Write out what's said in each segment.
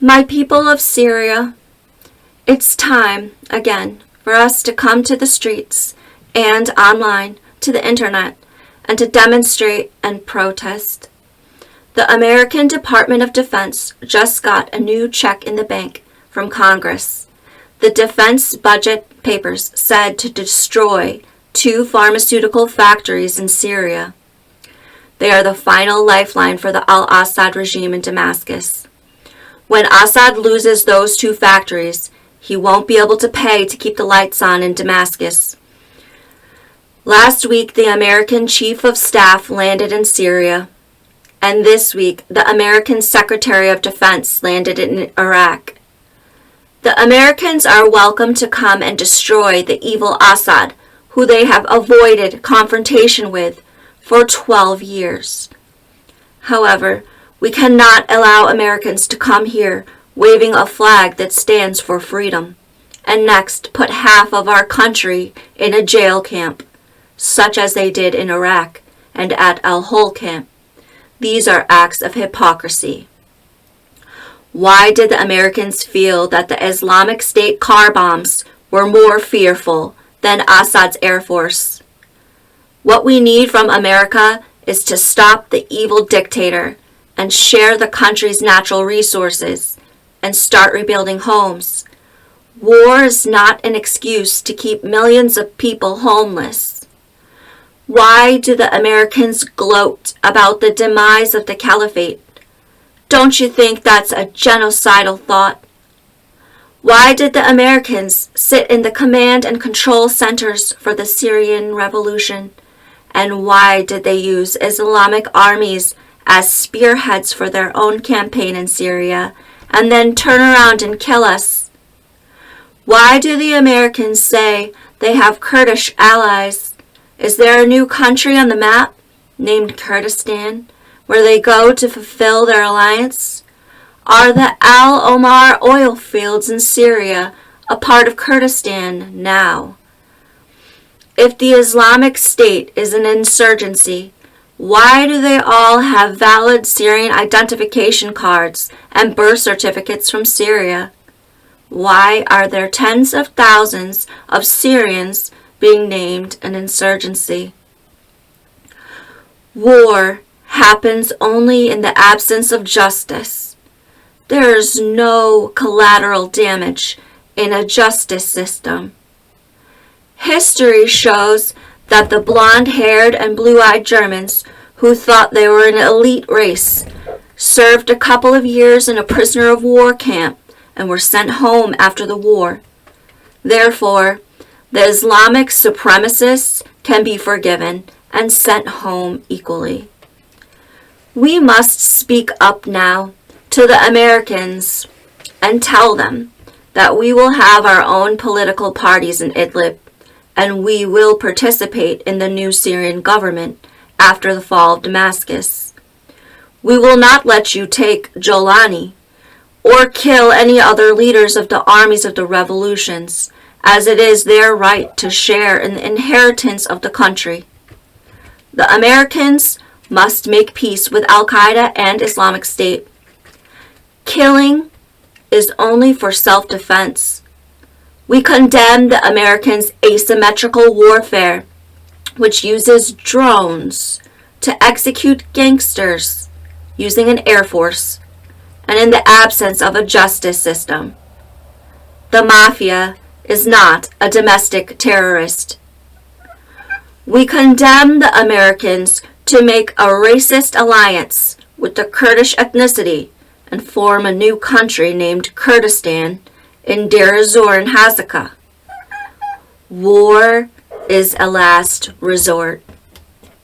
My people of Syria, it's time, again, for us to come to the streets and online to the internet and to demonstrate and protest. The American Department of Defense just got a new check in the bank from Congress. The defense budget papers said to destroy 2 pharmaceutical factories in Syria. They are the final lifeline for the Al-Assad regime in Damascus. When Assad loses those 2 factories, he won't be able to pay to keep the lights on in Damascus. Last week, the American Chief of Staff landed in Syria, and this week, the American Secretary of Defense landed in Iraq. The Americans are welcome to come and destroy the evil Assad, who they have avoided confrontation with for 12 years. However, we cannot allow Americans to come here waving a flag that stands for freedom, and next put half of our country in a jail camp, such as they did in Iraq and at al-Hol camp. These are acts of hypocrisy. Why did the Americans feel that the Islamic State car bombs were more fearful than Assad's Air Force? What we need from America is to stop the evil dictator and share the country's natural resources and start rebuilding homes. War is not an excuse to keep millions of people homeless. Why do the Americans gloat about the demise of the caliphate? Don't you think that's a genocidal thought? Why did the Americans sit in the command and control centers for the Syrian revolution? And why did they use Islamic armies as spearheads for their own campaign in Syria and then turn around and kill us? Why do the Americans say they have Kurdish allies? Is there a new country on the map named Kurdistan where they go to fulfill their alliance? Are the Al-Omar oil fields in Syria a part of Kurdistan now? If the Islamic State is an insurgency, why do they all have valid Syrian identification cards and birth certificates from Syria? Why are there tens of thousands of Syrians being named an insurgency? War happens only in the absence of justice. There is no collateral damage in a justice system. History shows that the blonde-haired and blue-eyed Germans who thought they were an elite race served a couple of years in a prisoner of war camp and were sent home after the war. Therefore, the Islamic supremacists can be forgiven and sent home equally. We must speak up now to the Americans and tell them that we will have our own political parties in Idlib, and we will participate in the new Syrian government after the fall of Damascus. We will not let you take Jolani or kill any other leaders of the armies of the revolutions, as it is their right to share in the inheritance of the country. The Americans must make peace with Al-Qaeda and Islamic State. Killing is only for self-defense. We condemn the Americans' asymmetrical warfare, which uses drones to execute gangsters using an air force, and in the absence of a justice system. The mafia is not a domestic terrorist. We condemn the Americans to make a racist alliance with the Kurdish ethnicity and form a new country named Kurdistan in Deir ez-Zor and Hazaka. War is a last resort.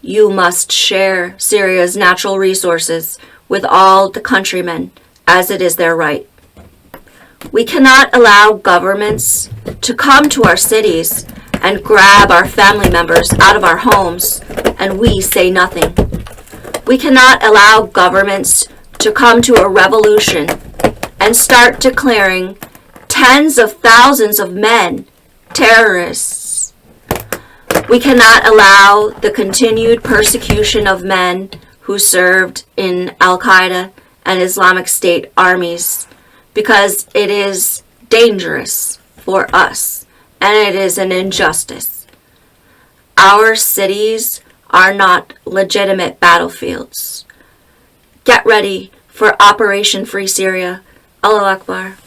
You must share Syria's natural resources with all the countrymen, as it is their right. We cannot allow governments to come to our cities and grab our family members out of our homes, and we say nothing. We cannot allow governments to come to a revolution and start declaring tens of thousands of men terrorists. We cannot allow the continued persecution of men who served in Al-Qaeda and Islamic State armies, because it is dangerous for us and it is an injustice. Our cities are not legitimate battlefields. Get ready for Operation Free Syria. Allahu Akbar.